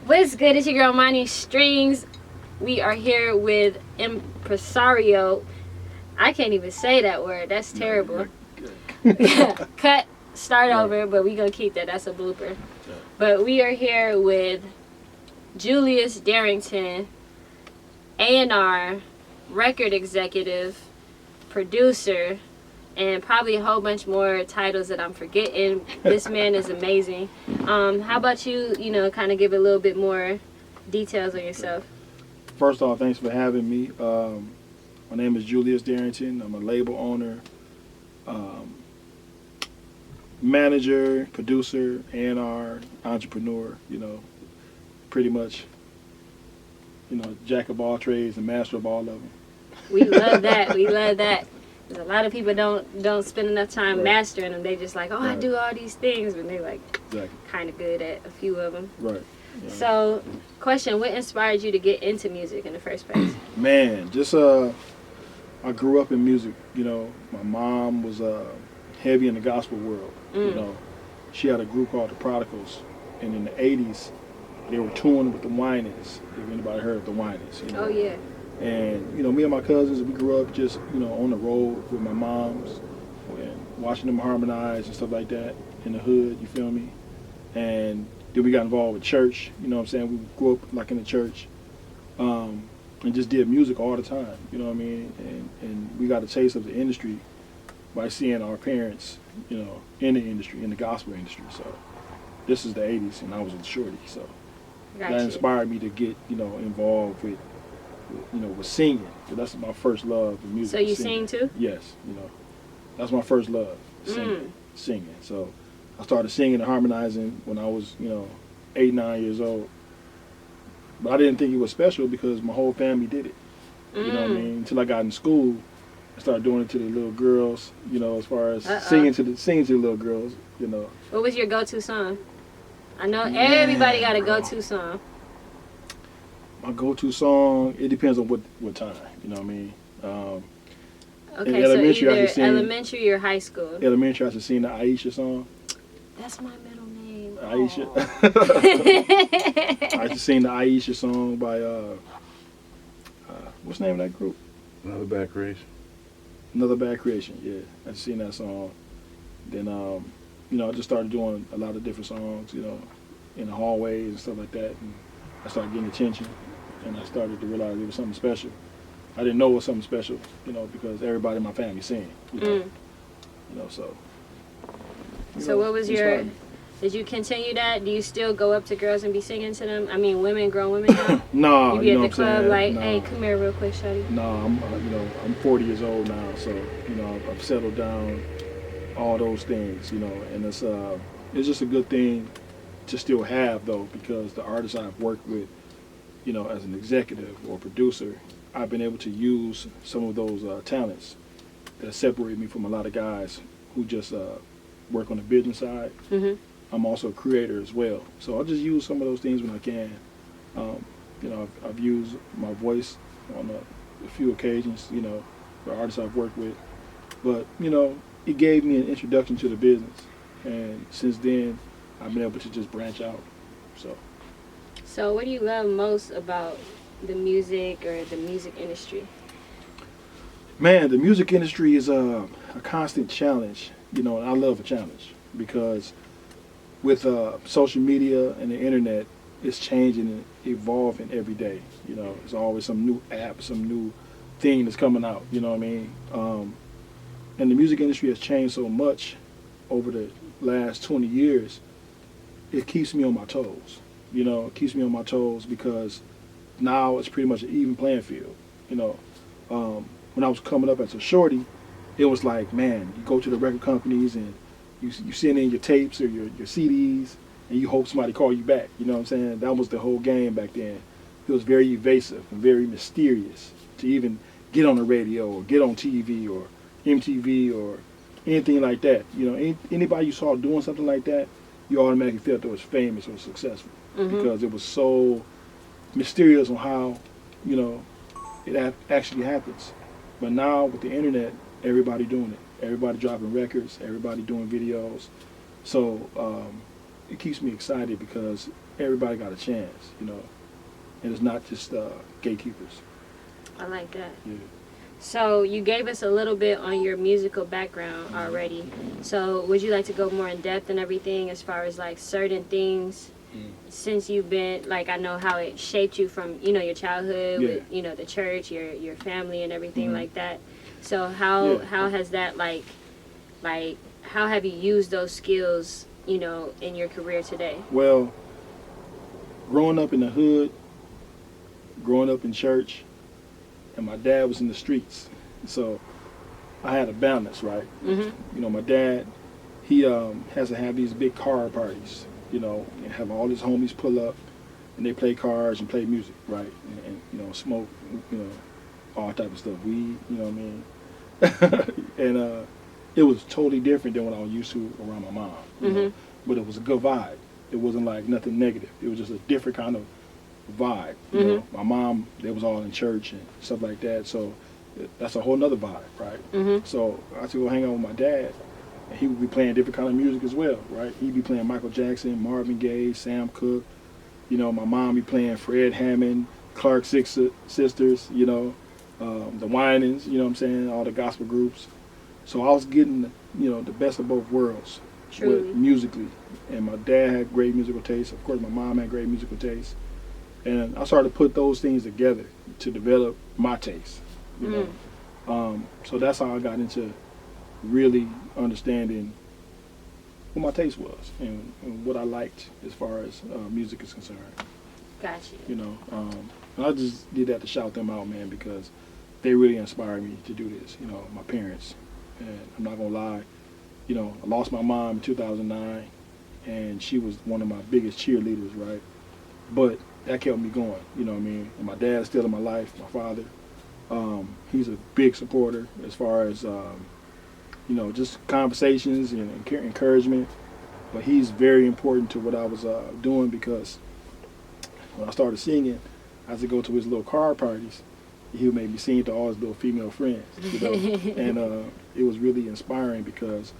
What's good? It's your girl, Money Strings. We are here with impresario. I can't even say that word. That's terrible. Cut, start over, but we gonna keep that. That's a blooper. But we are here with Julius Darrington, A&R, record executive, producer, and probably a whole bunch more titles that I'm forgetting. This man is amazing. How about you, kind of give a little bit more details on yourself? First off, thanks for having me. My name is Julius Darrington. I'm a label owner, manager, producer, A&R, entrepreneur, pretty much, jack of all trades and master of all of them. We love that. We love that. A lot of people don't spend enough time mastering them. They just like, I do all these things, but they like kind of good at a few of them. Right. Yeah. So, question: what inspired you to get into music in the first place? Man, just I grew up in music. My mom was heavy in the gospel world. She had a group called the Prodigals, and in the '80s, they were touring with the Winans. If anybody heard of the Winans? Oh yeah. And, me and my cousins, we grew up just, on the road with my moms and watching them harmonize and stuff like that in the hood, you feel me? And then we got involved with church, we grew up like in the church and just did music all the time, you know what I mean? And we got a taste of the industry by seeing our parents, in the industry, in the gospel industry. So this is the 80s and I was a shorty, so that inspired me to get, involved with singing. So that's my first love in music. So you sing too? Yes, that's my first love, singing. So I started singing and harmonizing when I was, 8, 9 years old. But I didn't think it was special because my whole family did it. You know what I mean? Until I got in school, I started doing it to the little girls. As far as singing to the little girls. What was your go-to song? I know everybody got a go-to song. My go-to song, it depends on what time, you know what I mean? Okay, so either elementary or high school. Elementary, I used to sing the Aisha song. That's my middle name. Aisha. I used to sing the Aisha song by, what's the name of that group? Another Bad Creation. Another Bad Creation, yeah. I used to sing that song. Then, I just started doing a lot of different songs, in the hallways and stuff like that. And I started getting attention. And I started to realize it was something special. I didn't know it was something special, because everybody in my family sang, so. So what was did you continue that? Do you still go up to girls and be singing to them? I mean, grown women now? No, you be at the club like, hey, come here real quick, shawty. No, I'm 40 years old now, so, I've settled down, all those things, and it's just a good thing to still have, though, because the artists I've worked with, as an executive or producer, I've been able to use some of those talents that separate me from a lot of guys who just work on the business side. I'm also a creator as well, so I'll just use some of those things when I can. I've used my voice on a few occasions, for artists I've worked with, but it gave me an introduction to the business, and since then I've been able to just branch out. So what do you love most about the music or the music industry? Man, the music industry is a constant challenge, and I love a challenge because with social media and the internet, it's changing and evolving every day. There's always some new app, some new thing that's coming out, you know what I mean? And the music industry has changed so much over the last 20 years, it keeps me on my toes. It keeps me on my toes because now it's pretty much an even playing field. When I was coming up as a shorty, it was like, man, you go to the record companies and you send in your tapes or your CDs and you hope somebody call you back. You know what I'm saying? That was the whole game back then. It was very evasive and very mysterious to even get on the radio or get on TV or MTV or anything like that. Anybody you saw doing something like that, you automatically felt it was famous or successful because it was so mysterious on how, it actually happens. But now with the internet, everybody doing it. Everybody dropping records, everybody doing videos. So it keeps me excited because everybody got a chance, you know, and it's not just gatekeepers. I like that. Yeah. So you gave us a little bit on your musical background already. So would you like to go more in depth and everything as far as like certain things since you've been, like, I know how it shaped you from, you know, your childhood with, you know, the church, your family and everything like that. So how has that like how have you used those skills, you know, in your career today? Well, growing up in the hood, growing up in church, and my dad was in the streets, so I had a balance, right? You know, my dad, he has to have these big car parties, you know, and have all his homies pull up, and they play cards and play music, right? And you know, smoke, you know, all type of stuff, weed, you know what I mean? And it was totally different than what I was used to around my mom, you know? But it was a good vibe. It wasn't like nothing negative. It was just a different kind of vibe. You know, my mom, they was all in church and stuff like that, so that's a whole nother vibe, right? So I used to go hang out with my dad, and he would be playing different kind of music as well, right? He'd be playing Michael Jackson, Marvin Gaye, Sam Cooke. You know, my mom be playing Fred Hammond, Clark Sisters, you know, the Winans, you know what I'm saying, all the gospel groups. So I was getting, you know, the best of both worlds with musically. And my dad had great musical taste. Of course, my mom had great musical taste. And I started to put those things together to develop my taste, you know. So that's how I got into really understanding what my taste was and what I liked as far as music is concerned. Gotcha. You know, and I just did that to shout them out, man, because they really inspired me to do this, you know, my parents. And I'm not going to lie, you know, I lost my mom in 2009, and she was one of my biggest cheerleaders, right? But that kept me going, you know what I mean? And my dad's still in my life, my father. He's a big supporter as far as, you know, just conversations and encouragement. But he's very important to what I was doing, because when I started singing, I had to go to his little car parties. He would make me sing to all his little female friends, you know? And it was really inspiring because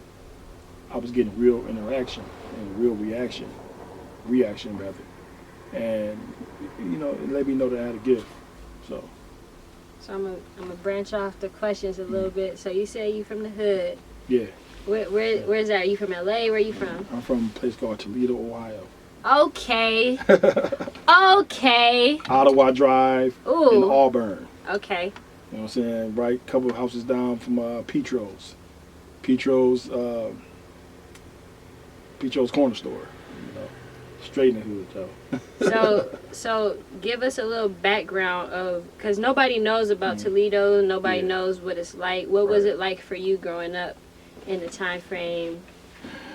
I was getting real interaction and real reaction rather. And, you know, it let me know that I had a gift, so. So I'm gonna branch off the questions a little bit. So you say you from the hood. Yeah. Where's that? Are you from LA? Where are you from? I'm from a place called Toledo, Ohio. Okay. Okay. Ottawa Drive. Ooh. In Auburn. Okay. You know what I'm saying? Right, a couple of houses down from Petro's. Petro's corner store. You know, straight in the hood, though. So give us a little background of, because nobody knows about Toledo. Nobody knows what it's like. What was it like for you growing up in the time frame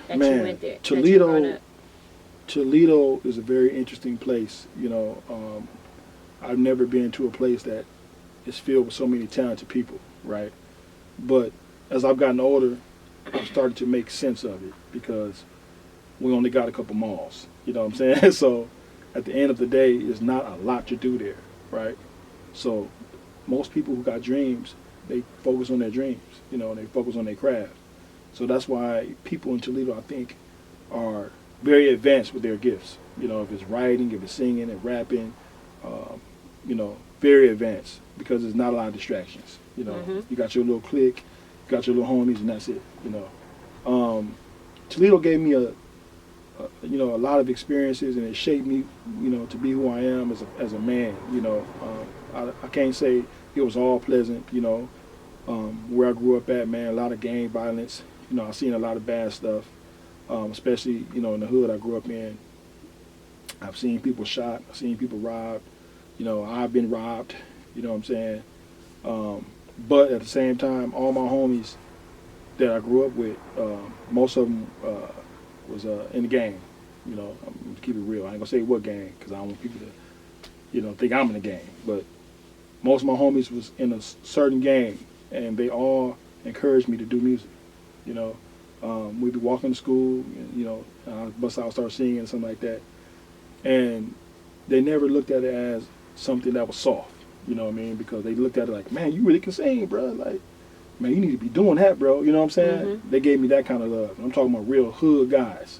that you went there? Toledo is a very interesting place. You know, I've never been to a place that is filled with so many talented people, right? But as I've gotten older, I've started to make sense of it, because we only got a couple malls, you know what I'm saying? So at the end of the day, there's not a lot to do there, right? So most people who got dreams, they focus on their dreams, you know, and they focus on their craft. So that's why people in Toledo, I think, are very advanced with their gifts. You know, if it's writing, if it's singing and rapping, you know, very advanced, because there's not a lot of distractions. You know, you got your little clique, you got your little homies, and that's it. You know, Toledo gave me you know, a lot of experiences, and it shaped me, you know, to be who I am as a man. You know, I can't say it was all pleasant. You know, where I grew up at, man, a lot of gang violence. You know, I've seen a lot of bad stuff, especially, you know, in the hood I grew up in. I've seen people shot, I've seen people robbed. You know, I've been robbed, you know what I'm saying? But at the same time, all my homies that I grew up with, most of them was in the gang. You know, I'm gonna keep it real. I ain't gonna say what gang, because I don't want people to, you know, think I'm in the gang. But most of my homies was in a certain gang, and they all encouraged me to do music. You know, we'd be walking to school, you know, I'd bust out, start singing and something like that. And they never looked at it as something that was soft, you know what I mean? Because they looked at it like, man, you really can sing, bro. Like, man, you need to be doing that, bro. You know what I'm saying? They gave me that kind of love. I'm talking about real hood guys.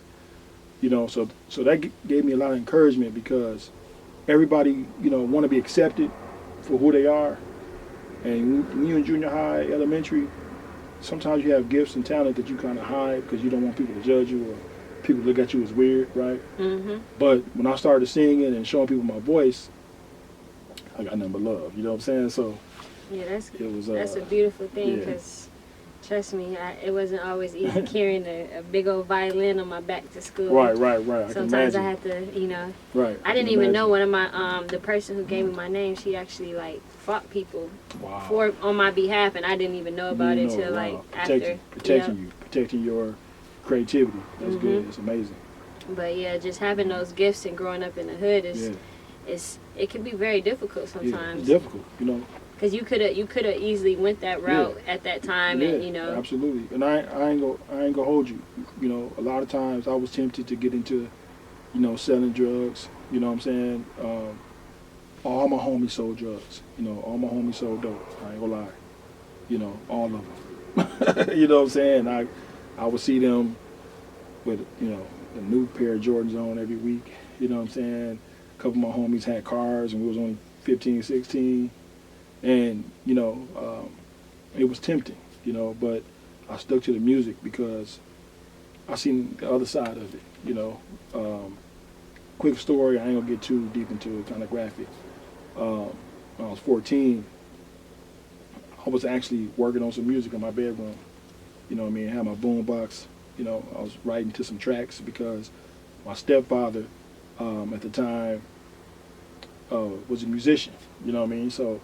You know, so that gave me a lot of encouragement because everybody, you know, want to be accepted for who they are. And when you're in junior high, elementary, sometimes you have gifts and talent that you kind of hide because you don't want people to judge you or people to look at you as weird, right? Mm-hmm. But when I started singing and showing people my voice, I got nothing but love. You know what I'm saying? So Yeah, it was. that's a beautiful thing yeah. because, trust me, it wasn't always easy carrying a big old violin on my back to school. Right. Sometimes I had to, you know. Right. I didn't even know one of my the person who gave me my name. She actually like fought people on my behalf, and I didn't even know about it till like after. Protecting your creativity. That's good. It's amazing. But yeah, just having those gifts and growing up in the hood it can be very difficult sometimes. Yeah, it's difficult, you know. Because you could have easily went that route at that time, and you know. Absolutely, and I ain't gonna hold you. You know, a lot of times I was tempted to get into, you know, selling drugs. You know what I'm saying? All my homies sold drugs. You know, all my homies sold dope. I ain't gonna lie. You know, all of them. You know what I'm saying? I would see them with, you know, a new pair of Jordans on every week. You know what I'm saying? A couple of my homies had cars, and we was only 15, 16. And, you know, it was tempting, you know, but I stuck to the music because I seen the other side of it, you know. Quick story, I ain't gonna get too deep into it, kind of graphic. When I was 14, I was actually working on some music in my bedroom. You know what I mean? I had my boom box, you know, I was writing to some tracks because my stepfather at the time was a musician, you know what I mean? So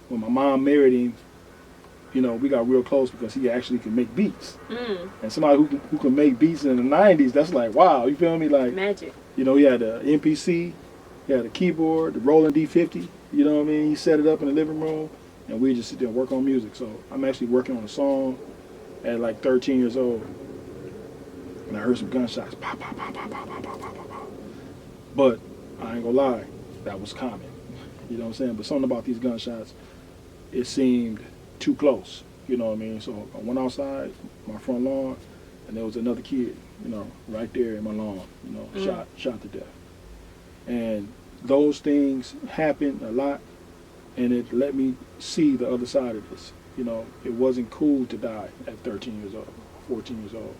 when my mom married him, you know, we got real close because he actually could make beats. And somebody who can make beats in the 90s, that's like, wow, you feel me? Like, magic. You know, he had the MPC, he had a keyboard, the Roland D50, you know what I mean? He set it up in the living room, and we just sit there and work on music. So I'm actually working on a song at like 13 years old, and I heard some gunshots, pop, pop, pop, pop, pop, pop, pop, pop, pop, pop. But I ain't gonna lie, that was common. You know what I'm saying? But something about these gunshots, it seemed too close. You know what I mean? So I went outside my front lawn, and there was another kid, you know, right there in my lawn, you know, shot to death. And those things happened a lot, and it let me see the other side of this. You know, it wasn't cool to die at 13 years old, 14 years old.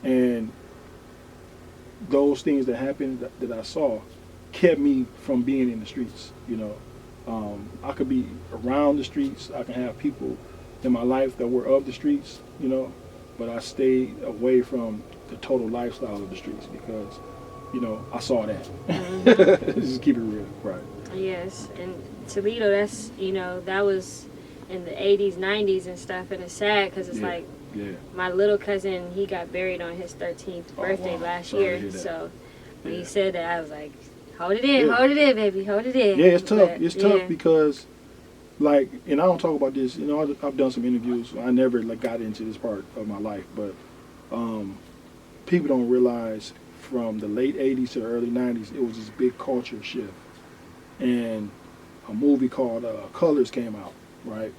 And those things that happened that I saw kept me from being in the streets, you know. I could be around the streets. I can have people in my life that were of the streets, you know, but I stayed away from the total lifestyle of the streets because, you know, I saw that. Just keep it real, right? Yes, and Toledo, that's, you know, that was in the 80s, 90s and stuff, and it's sad because it's like my little cousin, he got buried on his 13th birthday last year, so when he said that, I was like, hold it in, baby, hold it in. Yeah, it's tough. It's tough because, like, and I don't talk about this. You know, I've done some interviews. I never like got into this part of my life, but people don't realize from the late '80s to the early '90s, it was this big culture shift, and a movie called Colors came out, right?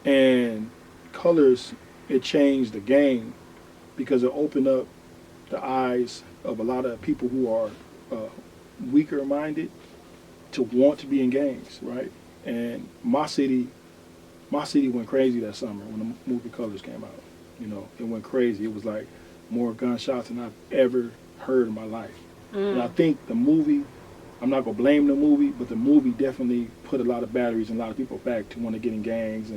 And Colors, it changed the game because it opened up the eyes of a lot of people who are weaker minded to want to be in gangs, right? And my city went crazy that summer when the movie Colors came out. You know, it went crazy. It was like more gunshots than I've ever heard in my life. And I think the movie, I'm not gonna blame the movie, but the movie definitely put a lot of batteries and a lot of people back to want to get in gangs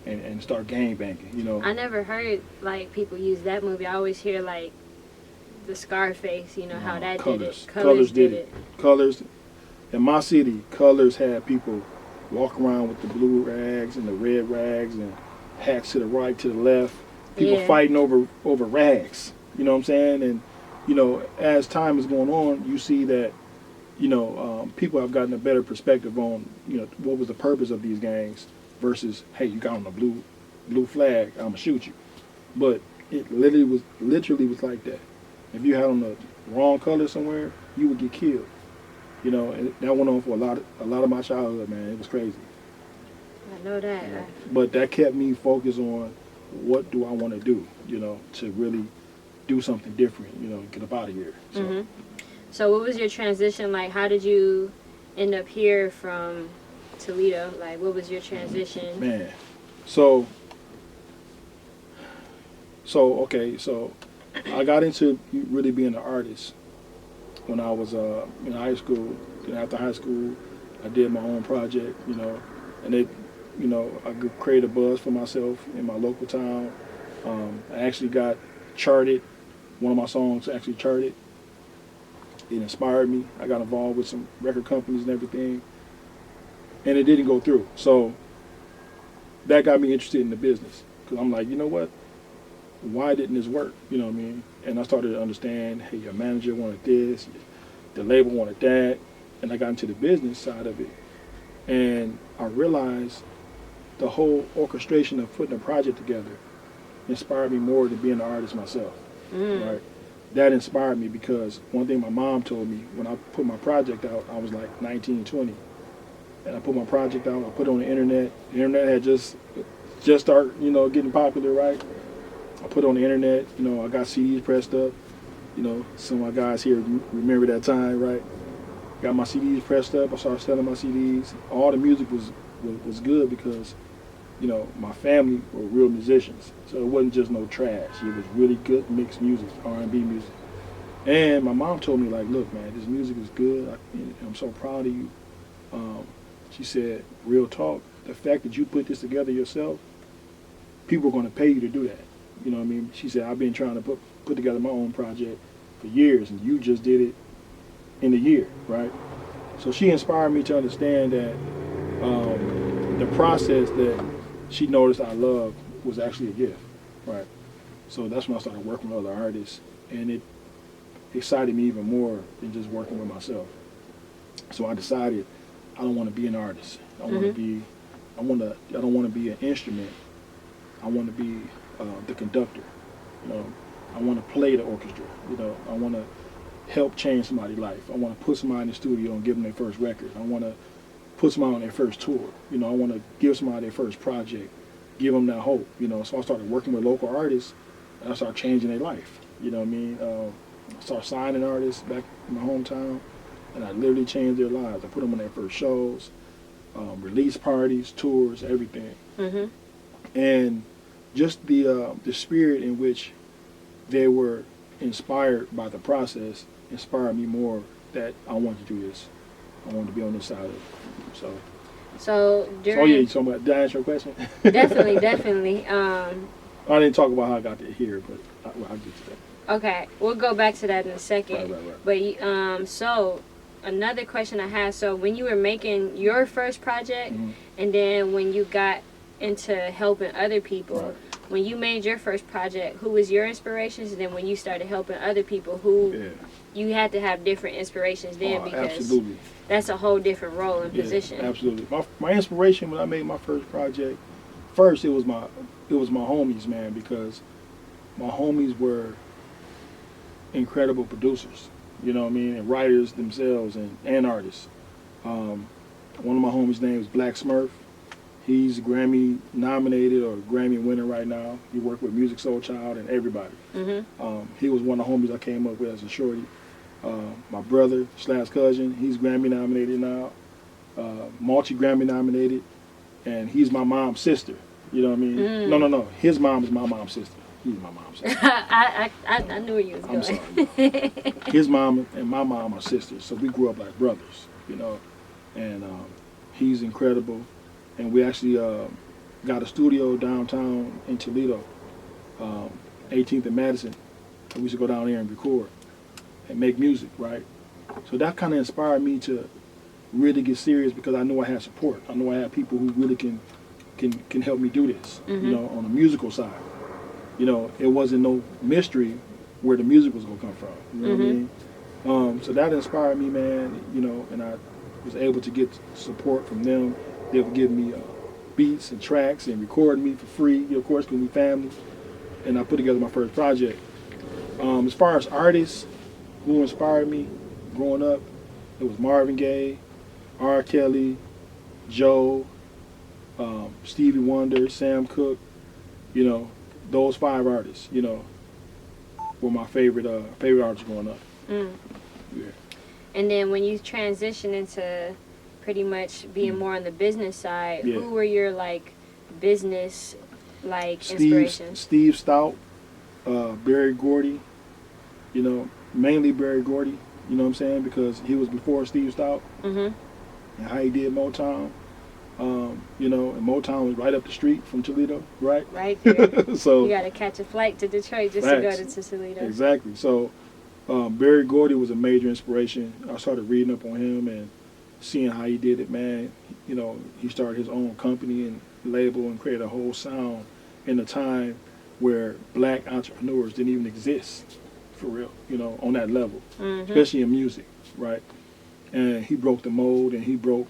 and start gang banging, you know. I never heard like people use that movie. I always hear like the Scarface, you know, how that Colors. did it. Colors did it. Colors, in my city, Colors had people walk around with the blue rags and the red rags and hats to the right, to the left. People fighting over rags. You know what I'm saying? And, you know, as time is going on, you see that, you know, people have gotten a better perspective on, you know, what was the purpose of these gangs versus, hey, you got on a blue flag, I'm gonna shoot you. But it literally was like that. If you had on the wrong color somewhere, you would get killed. You know, and that went on for a lot of my childhood, man. It was crazy. I know that. You know? But that kept me focused on what do I want to do, you know, to really do something different, you know, get up out of here. So. Mm-hmm. So what was your transition like? How did you end up here from Toledo? Like, what was your transition? Man, so okay, so I got into really being an artist when I was in high school. Then after high school, I did my own project, you know, and it, you know, I could create a buzz for myself in my local town. I actually got charted. One of my songs actually charted. It inspired me. I got involved with some record companies and everything, and it didn't go through. So that got me interested in the business because I'm like, you know what? Why didn't this work? You know what I mean? And I started to understand, hey, your manager wanted this, the label wanted that, and I got into the business side of it. And I realized the whole orchestration of putting a project together inspired me more than being an artist myself, right? That inspired me because one thing my mom told me when I put my project out, I was like 19, 20. And I put my project out, I put it on the internet. The internet had just started, you know, getting popular, right? I put it on the internet, you know, I got CDs pressed up. You know, some of my guys here remember that time, right? Got my CDs pressed up, I started selling my CDs. All the music was good because, you know, my family were real musicians. So it wasn't just no trash. It was really good mixed music, R&B music. And my mom told me, like, look, man, this music is good. I'm so proud of you. She said, real talk, the fact that you put this together yourself, people are going to pay you to do that. You know what I mean? She said, I've been trying to put together my own project for years, and you just did it in a year, right? So she inspired me to understand that the process that she noticed I loved was actually a gift, right? So that's when I started working with other artists, and it excited me even more than just working with myself. So I decided I don't want to be an artist. I don't want to be an instrument. I want to be the conductor. You know, I want to play the orchestra. You know, I want to help change somebody's life. I want to put somebody in the studio and give them their first record. I want to put somebody on their first tour. You know, I want to give somebody their first project, give them that hope. You know, so I started working with local artists, and I started changing their life. You know what I mean? I started signing artists back in my hometown, and I literally changed their lives. I put them on their first shows, release parties, tours, everything. Mm-hmm. And just the spirit in which they were inspired by the process inspired me more that I wanted to do this. I wanted to be on this side of it. So yeah, you talking about, did I answer your question? Definitely. I didn't talk about how I got to here, but I'll get to that. Okay, we'll go back to that in a second. Right. But so another question I had. So when you were making your first project, and then when you got into helping other people, right. When you made your first project, who was your inspirations? And then when you started helping other people, you had to have different inspirations then, because absolutely. That's a whole different role and position. Absolutely. My inspiration when I made my first project, first it was my homies, man, because my homies were incredible producers, you know what I mean, and writers themselves and artists. One of my homies' name is Black Smurf. He's Grammy nominated or Grammy winner right now. He worked with Music Soul Child and everybody. He was one of the homies I came up with as a shorty. My brother / cousin, he's Grammy nominated now, multi-Grammy nominated, and he's my mom's sister. You know what I mean? No. His mom is my mom's sister. He's my mom's sister. I knew where you was going. I'm sorry. His mom and my mom are sisters, so we grew up like brothers, you know. And he's incredible. And we actually got a studio downtown in Toledo, 18th and Madison. And we used to go down there and record and make music, right? So that kind of inspired me to really get serious because I knew I had support. I knew I had people who really can help me do this, you know, on the musical side. You know, it wasn't no mystery where the music was going to come from. You know what I mean? So that inspired me, man, you know, and I was able to get support from them. They would give me beats and tracks and record me for free, you know, of course, because we family. And I put together my first project. As far as artists who inspired me growing up, it was Marvin Gaye, R. Kelly, Joe, Stevie Wonder, Sam Cooke, you know, those 5 artists, you know. were my favorite artists growing up. Mm. Yeah. And then when you transition into pretty much being more on the business side, Yeah. who were your like business like inspirations? Steve Stout, Barry Gordy, you know, mainly Barry Gordy, you know what I'm saying, because he was before Steve Stout Mm-hmm. and how he did Motown. You know, and Motown was right up the street from Toledo, right? Right there. So you got to catch a flight to Detroit just to go facts. to Toledo. Exactly. So Barry Gordy was a major inspiration. I started reading up on him and seeing how he did it, man. You know, he started his own company and label and created a whole sound in a time where black entrepreneurs didn't even exist, for real, you know, on that level, especially in music, right? And he broke the mold, and he broke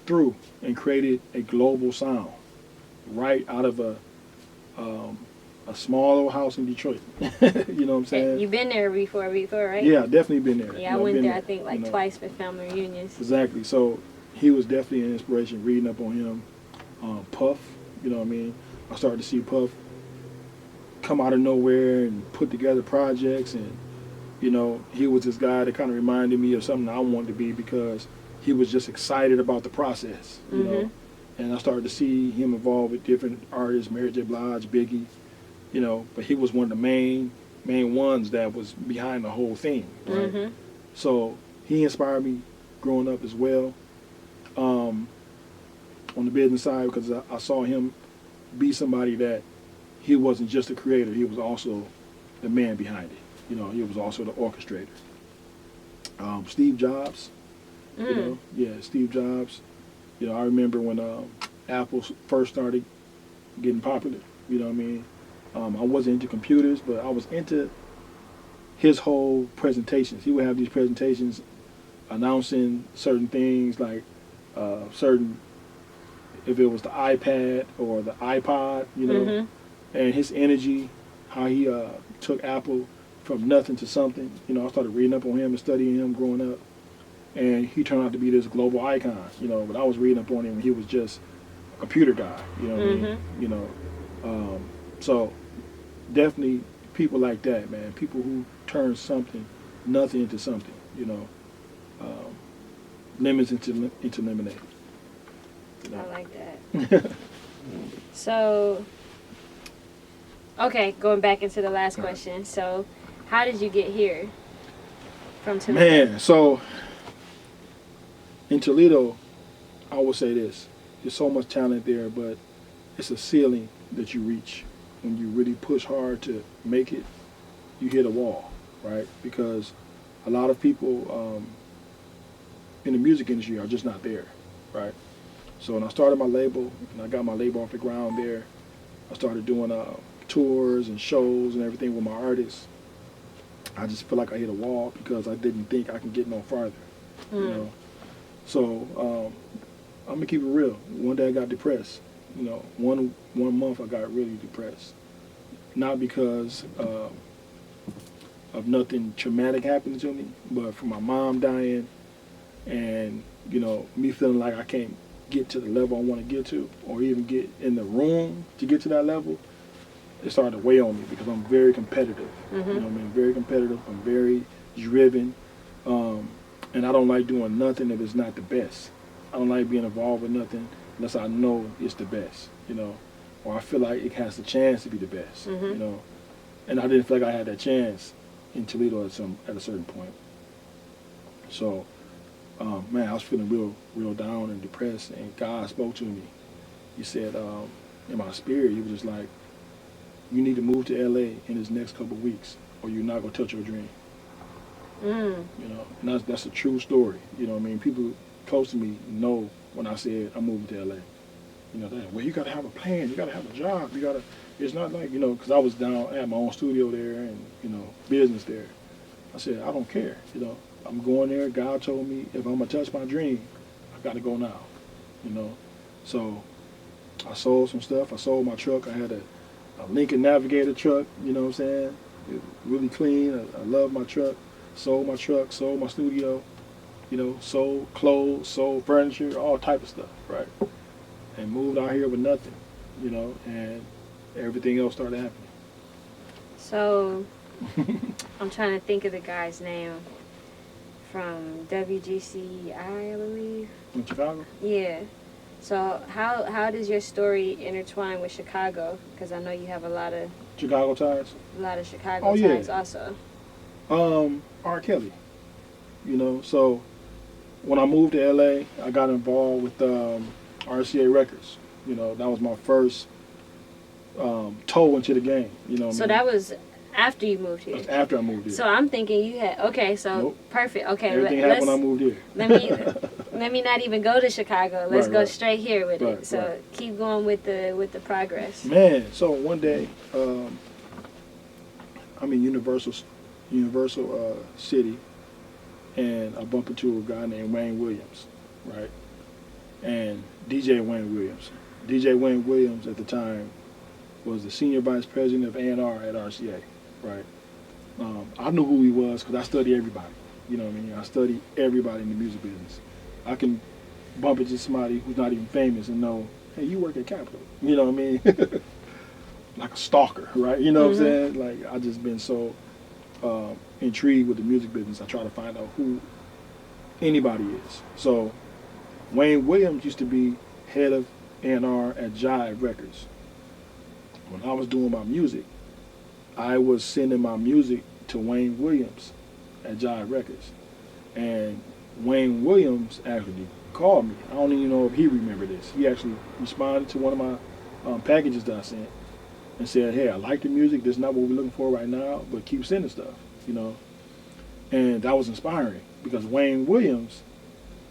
through and created a global sound right out of a small old house in Detroit. You know what I'm saying? You've been there before, right? Yeah, definitely been there. Yeah, I went there, I think, like twice for family reunions. Exactly. So he was definitely an inspiration, reading up on him. Puff, you know what I mean? I started to see Puff come out of nowhere and put together projects, and, you know, he was this guy that kind of reminded me of something I wanted to be, because he was just excited about the process, you know? And I started to see him involved with different artists, Mary J. Blige, Biggie, you know, but he was one of the main ones that was behind the whole thing, right? So he inspired me growing up as well, on the business side, because I saw him be somebody that he wasn't just a creator, he was also the man behind it. You know, he was also the orchestrator. Steve Jobs, you know, yeah, Steve Jobs. You know, I remember when Apple first started getting popular, you know what I mean? I wasn't into computers, but I was into his whole presentations. He would have these presentations announcing certain things, like if it was the iPad or the iPod, you know, and his energy, how he took Apple from nothing to something. You know, I started reading up on him and studying him growing up, and he turned out to be this global icon, you know, but I was reading up on him and he was just a computer guy, you know what I mean? You know, so definitely people like that, man, people who turn nothing into something, you know, lemons into lemonade. You know? I like that. So, okay, going back into the last question. So, how did you get here from Toledo? Man, so in Toledo, I would say this. There's so much talent there, but it's a ceiling that you reach. When you really push hard to make it, you hit a wall, right? Because a lot of people in the music industry are just not there, right? So when I started my label, and I got my label off the ground there, I started doing tours and shows and everything with my artists. I just feel like I hit a wall because I didn't think I could get no farther, you know? So I'm gonna keep it real. One day I got depressed. You know, one month I got really depressed. Not because of nothing traumatic happening to me, but from my mom dying and, you know, me feeling like I can't get to the level I want to get to, or even get in the room to get to that level. It started to weigh on me because I'm very competitive. You know what I mean? Very competitive. I'm very driven. And I don't like doing nothing if it's not the best. I don't like being involved with nothing unless I know it's the best, you know, or I feel like it has the chance to be the best, you know. And I didn't feel like I had that chance in Toledo at a certain point. So, man, I was feeling real down and depressed, and God spoke to me. He said, in my spirit, he was just like, you need to move to LA in this next couple of weeks, or you're not gonna touch your dream. You know, and that's a true story. You know what I mean? People close to me know when I said I'm moving to LA. You know, well, you gotta have a plan, you gotta have a job, it's not like, you know, because I was down, I had my own studio there and, you know, business there. I said, I don't care, you know, I'm going there. God told me if I'm gonna touch my dream, I gotta go now, you know. So I sold some stuff. I sold my truck. I had a Lincoln Navigator truck, you know what I'm saying? It was really clean. I love my truck. Sold my truck, sold my studio, you know, sold clothes, sold furniture, all type of stuff, right? And moved out here with nothing, you know, and everything else started happening. So, I'm trying to think of the guy's name from WGCI, I believe. In Chicago? Yeah. So, how does your story intertwine with Chicago? Because I know you have a lot of Chicago ties? Chicago yeah. ties also. R. Kelly. You know, so when I moved to LA, I got involved with RCA Records. You know, that was my first toe into the game. You know what I So mean? that was after you moved here. That's after I moved here. So I'm thinking you had so Nope. perfect. Okay, Everything happened when I moved here. let me not even go to Chicago. Let's Right, go right. straight here with Right, it. So right. keep going with the progress. Man, so one day, I'm in Universal City, and I bump into a guy named Wayne Williams, right? And DJ Wayne Williams. DJ Wayne Williams at the time was the senior vice president of A&R at RCA, right? I knew who he was because I studied everybody. You know what I mean? I studied everybody in the music business. I can bump into somebody who's not even famous and know, hey, you work at Capitol. You know what I mean? Like a stalker, right? You know what I'm saying? Like, I just been so intrigued with the music business. I try to find out who anybody is. So Wayne Williams used to be head of A&R at Jive Records. When I was doing my music, I was sending my music to Wayne Williams at Jive Records. And Wayne Williams actually called me. I don't even know if he remembered this. He actually responded to one of my packages that I sent and said, hey, I like the music. This is not what we're looking for right now, but keep sending stuff, you know. And that was inspiring because Wayne Williams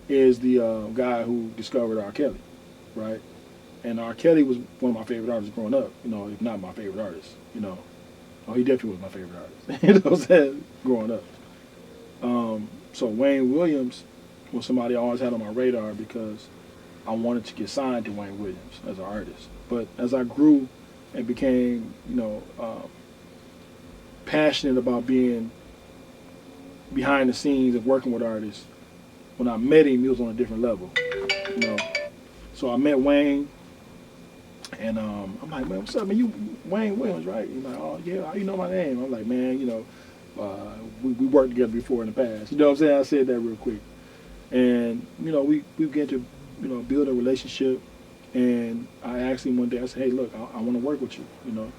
is the guy who discovered R. Kelly, right? And R. Kelly was one of my favorite artists growing up, you know, if not my favorite artist, you know. Oh, he definitely was my favorite artist, you know what I'm saying, growing up. So Wayne Williams was somebody I always had on my radar because I wanted to get signed to Wayne Williams as an artist. But as I grew and became, you know, passionate about being behind the scenes and working with artists, when I met him, he was on a different level, you know. So I met Wayne, and I'm like, man, what's up, man? You Wayne Williams, right? He's like, oh yeah, how you know my name? I'm like, man, you know, we worked together before in the past. You know what I'm saying? I said that real quick, and you know, we began to, you know, build a relationship. And I asked him one day, I said, hey, look, I want to work with you, you know.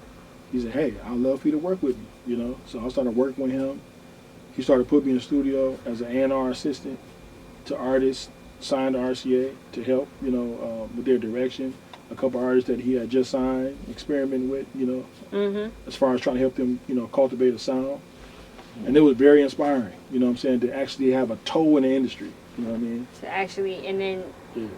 He said, hey, I'd love for you to work with me, you know. So I started working with him. He started putting me in the studio as an A&R assistant to artists signed to RCA to help, you know, with their direction. A couple artists that he had just signed, experimenting with, you know, as far as trying to help them, you know, cultivate a sound. And it was very inspiring, you know what I'm saying, to actually have a toe in the industry, you know what I mean? To actually, and then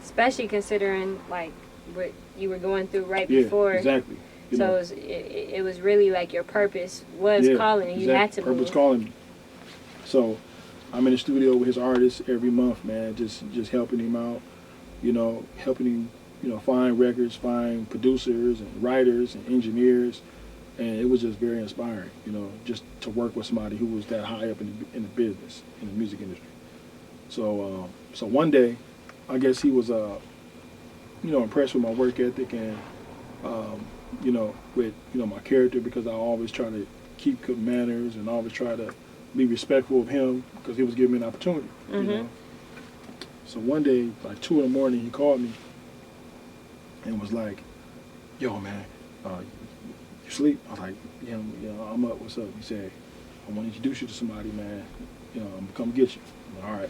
especially considering like what you were going through right before. Exactly. You so know. It was really like your purpose was calling, and you had to purpose move. calling me. So I'm in the studio with his artists every month, man, just helping him out, you know, helping him, you know, find records, find producers and writers and engineers. And it was just very inspiring, you know, just to work with somebody who was that high up in the business, in the music industry. So so one day, I guess he was, you know, impressed with my work ethic and, you know, with, you know, my character, because I always try to keep good manners and always try to be respectful of him because he was giving me an opportunity, you know. So one day, like 2 in the morning, he called me and was like, yo, man, you sleep? I was like, yeah, I'm up. What's up? He said, I want to introduce you to somebody, man. You know, I'm going to come get you. I'm like, all right.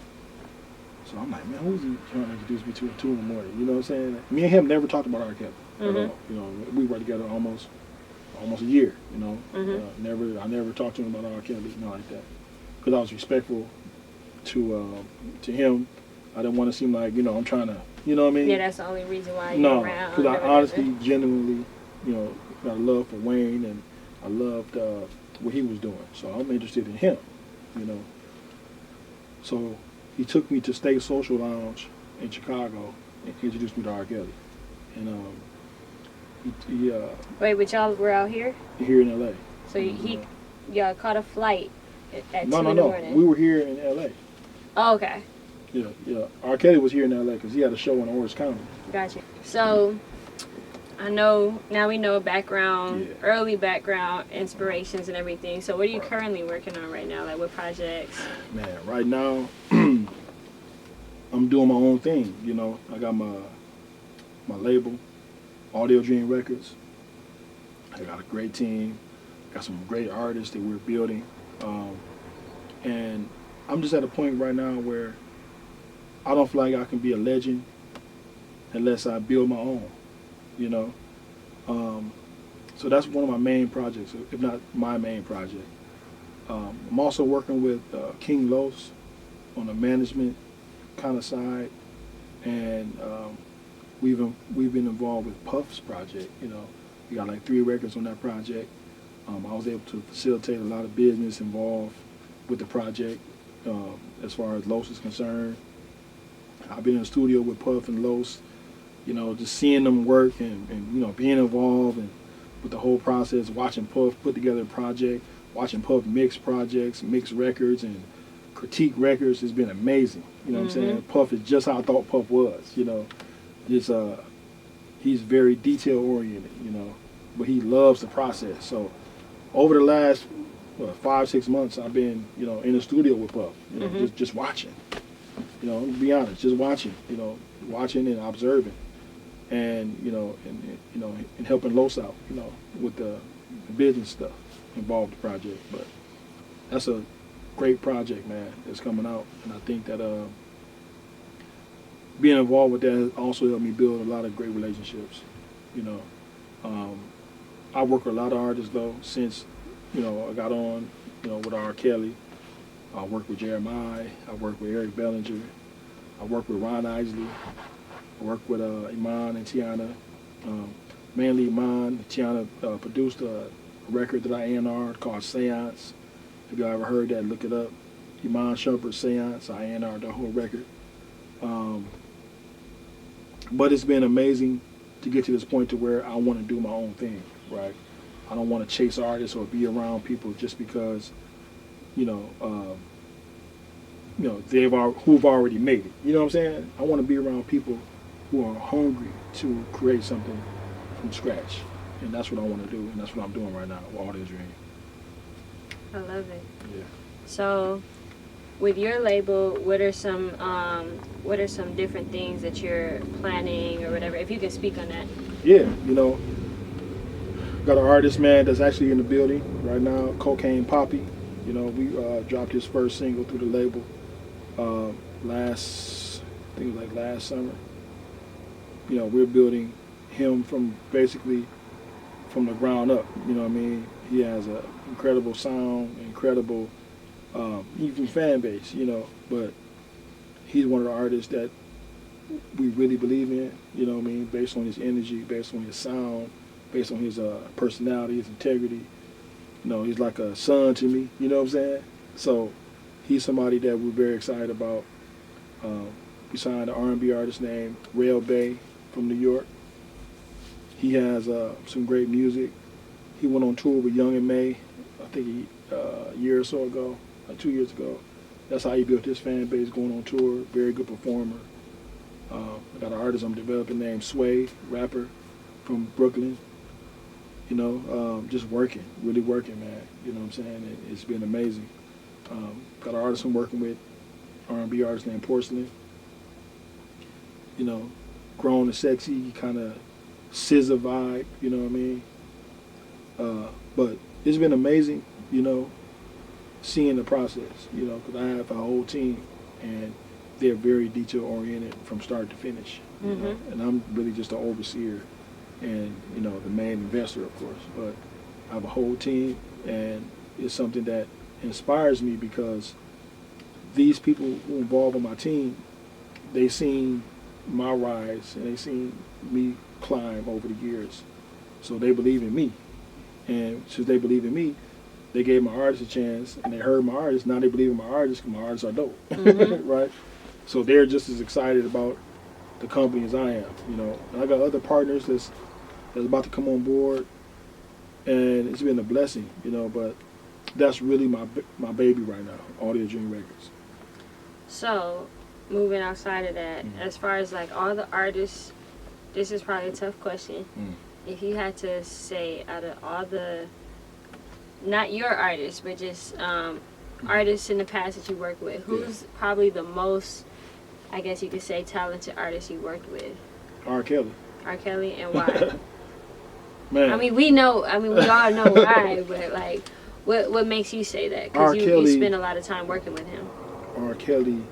So I'm like, man, who's he trying to introduce me to at 2 in the morning? You know what I'm saying? Me and him never talked about R. Kelly at all. You know, we were together almost a year, you know. I never talked to him about R. Kelly, nothing like that. Because I was respectful to him. I didn't want to seem like, you know, I'm trying to, you know what I mean? Yeah, that's the only reason why you're around. Because I honestly, genuinely, you know, got a love for Wayne, and I loved what he was doing. So I'm interested in him, you know. So he took me to State Social Lounge in Chicago and introduced me to R. Kelly. And he wait, but y'all were out here? Here in L.A. So y'all caught a flight at 2 in the No. morning? We were here in L.A. Oh, okay. Yeah. R. Kelly was here in L.A. because he had a show in Orange County. Gotcha. So I know now we know background, Yeah. early background, inspirations and everything. So what are you Right. currently working on right now? Like what projects? Man, right now, I'm doing my own thing. You know, I got my label, Audio Dream Records. I got a great team. Got some great artists that we're building, and I'm just at a point right now where I don't feel like I can be a legend unless I build my own. You know, so that's one of my main projects, if not my main project. I'm also working with King Los on the management kind of side, and we've been involved with Puff's project. You know, we got like 3 records on that project. I was able to facilitate a lot of business involved with the project as far as Los is concerned. I've been in the studio with Puff and Los, you know, just seeing them work and you know, being involved and with the whole process, watching Puff put together a project, watching Puff mix projects, mix records, and critique records has been amazing. You know what I'm saying? Puff is just how I thought Puff was, you know. Just, he's very detail oriented, you know, but he loves the process. So over the last 5-6 months, I've been, you know, in the studio with Puff, you know, just watching. You know, to be honest, just watching, you know, watching and observing, and you know, and helping Los out, you know, with the business stuff involved in the project. But that's a great project, man, that's coming out, and I think that being involved with that has also helped me build a lot of great relationships. You know, I work with a lot of artists though since, you know, I got on, you know, with R. Kelly. I work with Jeremiah. I work with Eric Bellinger. I work with Ron Isley. I work with Iman and Tiana. Mainly Iman. Tiana produced a record that I A&R'd called Seance. If y'all ever heard that, look it up. Iman Shumpert's Seance. I A&R'd the whole record. But it's been amazing to get to this point to where I want to do my own thing, right? I don't want to chase artists or be around people just because, you know, who've already made it. You know what I'm saying? I want to be around people who are hungry to create something from scratch, and that's what I want to do, and that's what I'm doing right now with Audio Dream. I love it. Yeah. So, with your label, what are some different things that you're planning or whatever? If you can speak on that. Yeah, you know, got an artist, man, that's actually in the building right now, Cocaine Poppy. You know, we dropped his first single through the label last summer. You know, we're building him from basically from the ground up. You know what I mean? He has an incredible sound, incredible even fan base, you know, but he's one of the artists that we really believe in, you know what I mean, based on his energy, based on his sound, based on his personality, his integrity. You know, he's like a son to me, you know what I'm saying? So he's somebody that we're very excited about. We signed an R&B artist named Rail Bay from New York. He has some great music. He went on tour with Young and May, I think a year or so ago, 2 years ago. That's how he built his fan base, going on tour. Very good performer. I got an artist I'm developing named Sway, rapper from Brooklyn. You know, just working, really working, man. You know what I'm saying? It's been amazing. Got an artist I'm working with, R&B artist named Porcelain. You know, grown and sexy, kind of SZA vibe, you know what I mean? But it's been amazing, you know, seeing the process, you know, because I have a whole team, and they're very detail-oriented from start to finish, you know, and I'm really just an overseer and, you know, the main investor, of course, but I have a whole team, and it's something that inspires me because these people who are involved in my team, they seen my rise and they seen me climb over the years, so they believe in me, and since they believe in me, they gave my artists a chance, and they heard my artists. Now they believe in my artists because my artists are dope, right? So they're just as excited about the company as I am, you know. And I got other partners that's about to come on board, and it's been a blessing, you know. But that's really my baby right now, Audio Dream Records. So, moving outside of that, as far as like all the artists, this is probably a tough question. if you had to say out of all the, not your artists, but just artists in the past that you worked with, who's probably the most, I guess you could say, talented artist you worked with? R. Kelly. R. Kelly, and why? Man. I mean, we know. I mean, we all know why. But like, what makes you say that? Because you spend a lot of time working with him. R. Kelly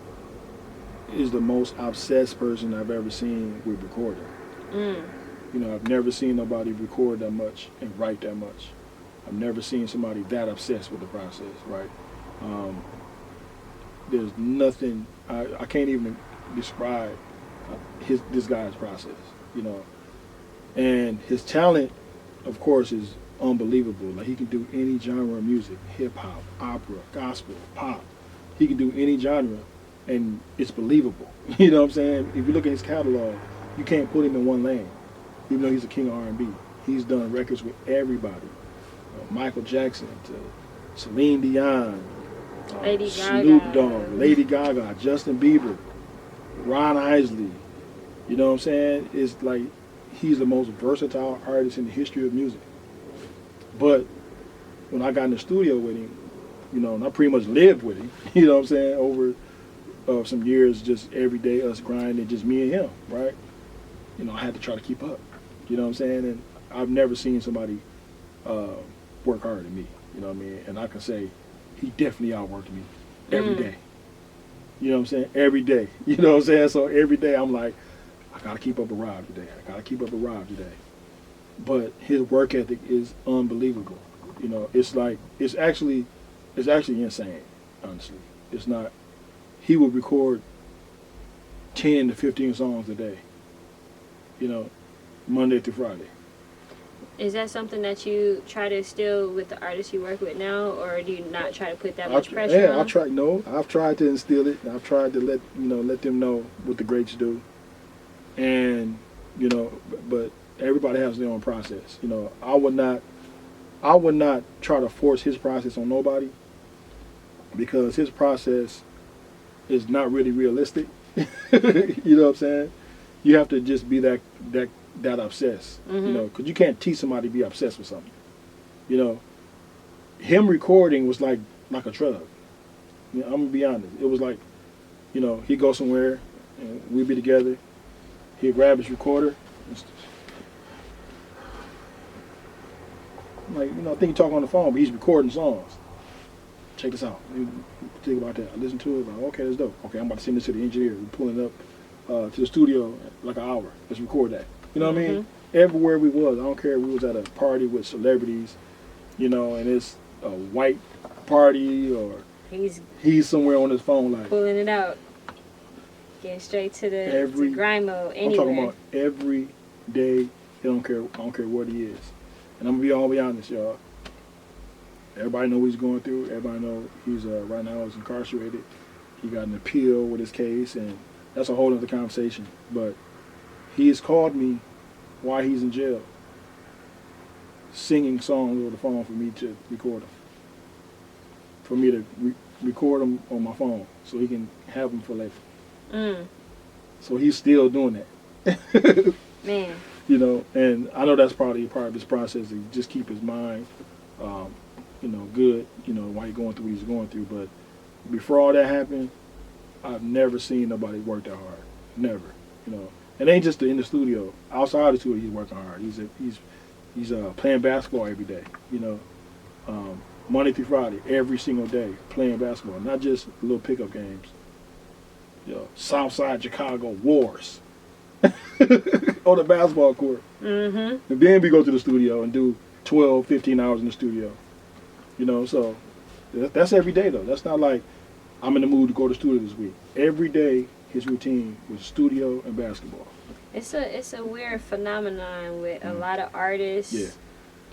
is the most obsessed person I've ever seen with recording. You know, I've never seen nobody record that much and write that much. I've never seen somebody that obsessed with the process, right? There's nothing, I can't even describe this guy's process, you know. And his talent, of course, is unbelievable. Like, he can do any genre of music, hip-hop, opera, gospel, pop. He can do any genre, and it's believable. You know what I'm saying? If you look at his catalog, you can't put him in one lane, even though he's a king of R&B. He's done records with everybody. Michael Jackson to Celine Dion, Lady Snoop Gaga. Dogg, Lady Gaga, Justin Bieber, Ron Isley. You know what I'm saying? It's like he's the most versatile artist in the history of music. But when I got in the studio with him, you know, and I pretty much lived with him, you know what I'm saying, over some years, just every day us grinding, just me and him, right? You know, I had to try to keep up. You know what I'm saying? And I've never seen somebody work harder than me. You know what I mean? And I can say he definitely outworked me every day. You know what I'm saying? Every day. You know what I'm saying? So every day I'm like, I gotta keep up with Rob today. I gotta keep up with Rob today. But his work ethic is unbelievable. You know, it's like it's actually insane, honestly. It's not. He would record 10 to 15 songs a day. You know, Monday through Friday. Is that something that you try to instill with the artists you work with now, or do you not try to put that much pressure on? I've tried to instill it. I've tried to let them know what the greats do. And, you know, but everybody has their own process. You know, I would not try to force his process on nobody, because his process is not really realistic. You know what I'm saying? You have to just be that obsessed, you know, because you can't teach somebody to be obsessed with something. You know, him recording was like a drug. You know, I'm gonna be honest. It was like, you know, he'd go somewhere and we'd be together. He'd grab his recorder. Like, you know, I think he's talking on the phone, but he's recording songs. Check this out. Think about that. I listen to it. Like, okay, that's dope. Okay, I'm about to send this to the engineer. We're pulling up to the studio like an hour. Let's record that. You know what I mean? Everywhere we was, I don't care if we was at a party with celebrities, you know, and it's a white party or he's somewhere on his phone like pulling it out, getting straight to the grind mode. Anywhere. I'm talking about every day. I don't care what he is, and I'm gonna be honest, y'all. Everybody know what he's going through. Everybody know he's right now is incarcerated. He got an appeal with his case, and that's a whole other conversation. But he has called me while he's in jail, singing songs over the phone for me to record them. For me to record them on my phone so he can have them for later. So he's still doing that. Man. You know, and I know that's probably part of his process to just keep his mind, you know, good, you know, while he's going through what he's going through. But before all that happened, I've never seen nobody work that hard. Never, you know. It ain't just in the studio. Outside the studio, he's working hard. He's playing basketball every day. You know, Monday through Friday, every single day, playing basketball. Not just little pickup games. You know, Southside Chicago Wars on the basketball court. And then we go to the studio and do 12, 15 hours in the studio. You know, so that's every day though. That's not like I'm in the mood to go to the studio this week. Every day, his routine was studio and basketball. It's a weird phenomenon with a lot of artists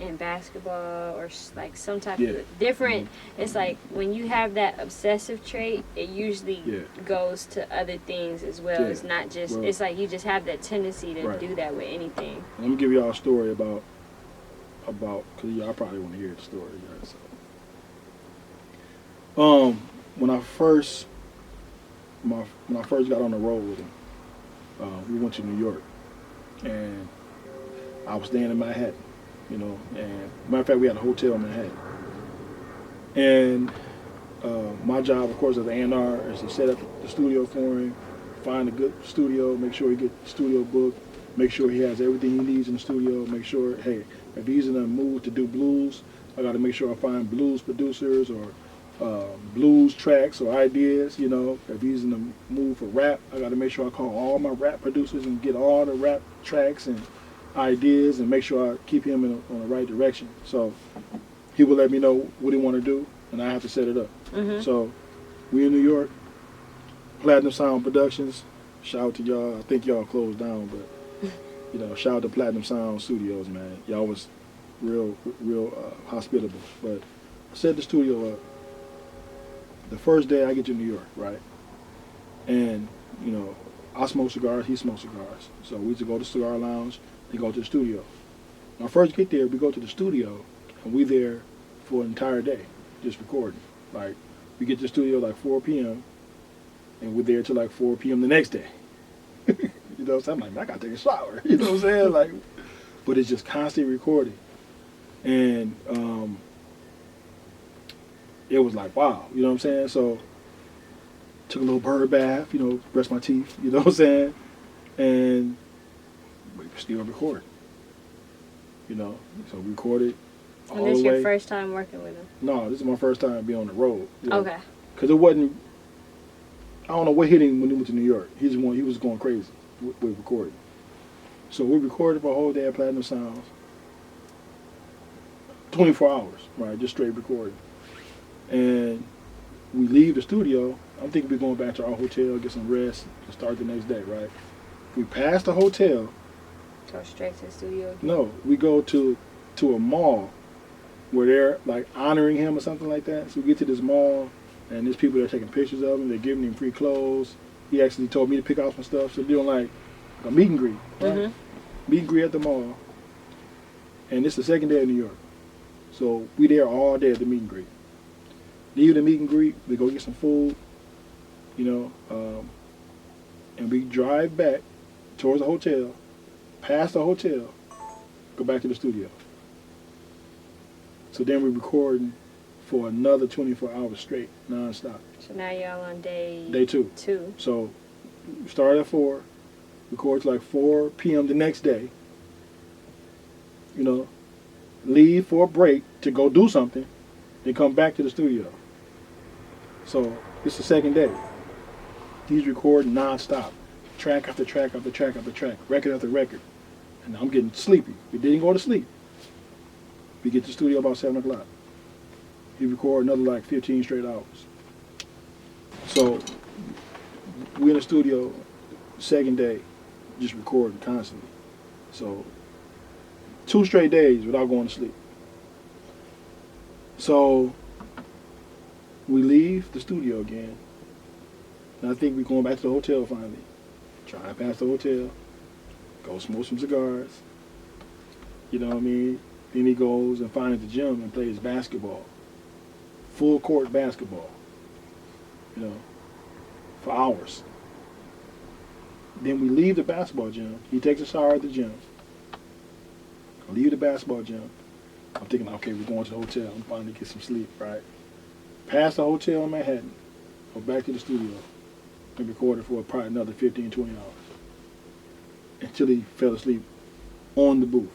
in basketball or like some type of different. It's like when you have that obsessive trait, it usually goes to other things as well. It's not just. It's like you just have that tendency to do that with anything. Let me give y'all a story about because y'all probably want to hear the story, guys. So. When I first got on the road with him, we went to New York, and I was staying in Manhattan, you know, and matter of fact, we had a hotel in Manhattan. And my job, of course, as an A&R is to set up the studio for him, find a good studio, make sure he gets the studio booked, make sure he has everything he needs in the studio, make sure, hey, if he's in a mood to do blues, I got to make sure I find blues producers or blues tracks or ideas, you know. If he's in the mood for rap, I got to make sure I call all my rap producers and get all the rap tracks and ideas and make sure I keep him on the right direction. So he will let me know what he want to do, and I have to set it up. Mm-hmm. So we in New York, Platinum Sound Productions. Shout out to y'all. I think y'all closed down, but you know, shout out to Platinum Sound Studios, man. Y'all was real hospitable. But I set the studio up. The first day I get to New York, right? And you know, I smoke cigars, he smokes cigars. So we used to go to the cigar lounge and go to the studio. When I first get there, we go to the studio, and we there for an entire day, just recording. Like, we get to the studio like 4 p.m., and we're there till like 4 p.m. the next day. You know, so I'm like, man, I gotta take a shower. You know what I'm saying? Like, but it's just constant recording. And it was like, wow, you know what I'm saying? So, took a little bird bath, you know, brushed my teeth, you know what I'm saying? And we were still recording. You know, so we recorded all the way. And this your first time working with him? No, this is my first time being on the road. You know? Okay. Because it wasn't, I don't know what hit him when he went to New York. He was going crazy with recording. So we recorded for a whole day at Platinum Sounds. 24 hours, right, just straight recording. And we leave the studio. I'm thinking we're going back to our hotel, get some rest, and start the next day, right? We pass the hotel. Go straight to the studio again? No, we go to a mall where they're like honoring him or something like that. So we get to this mall, and there's people that are taking pictures of him. They're giving him free clothes. He actually told me to pick out some stuff. So they're doing like a meet and greet, right? Mm-hmm. Meet and greet at the mall. And it's the second day in New York. So we there all day at the meet and greet. Leave the meet and greet, we go get some food, you know, and we drive back towards the hotel, past the hotel, go back to the studio. So then we're recording for another 24 hours straight, non-stop. So now y'all on day 2. 2. So we start at 4, record till like 4 p.m. the next day, you know, leave for a break to go do something, then come back to the studio. So it's the second day. He's recording non-stop, track after track after track after track, record after record. And I'm getting sleepy. We didn't go to sleep. We get to the studio about 7 o'clock. He record another like 15 straight hours. So we in the studio, second day, just recording constantly. So 2 straight days without going to sleep. So we leave the studio again. And I think we're going back to the hotel finally. Drive past the hotel, go smoke some cigars. You know what I mean? Then he goes and finds the gym and plays basketball. Full court basketball. You know, for hours. Then we leave the basketball gym. He takes a shower at the gym. I leave the basketball gym. I'm thinking, okay, we're going to the hotel. I'm finally get some sleep, right? Past the hotel in Manhattan. Go back to the studio. And recorded for probably another 15, 20 hours. Until he fell asleep on the booth.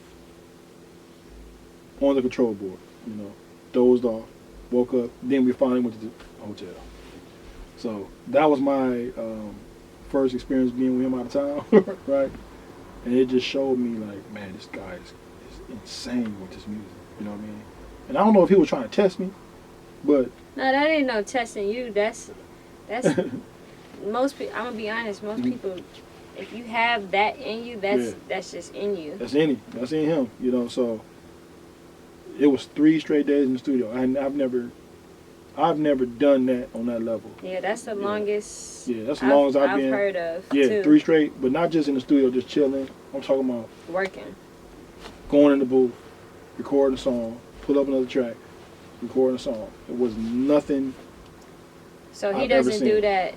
On the control board, you know. Dozed off. Woke up. Then we finally went to the hotel. So that was my first experience being with him out of town, right? And it just showed me like, man, this guy is insane with this music. You know what I mean? And I don't know if he was trying to test me, but no, that ain't no testing you. That's most people. I'm gonna be honest. Most people, if you have that in you, that's just in you. That's in him. That's in him. You know. So it was 3 straight days in the studio. I've never done that on that level. Yeah, that's the longest. Yeah, that's the longest I've been. Heard of. Yeah, too. 3 straight, but not just in the studio, just chilling. I'm talking about working, going in the booth, recording a song, pull up another track, recording a song. It was nothing. So he doesn't do that.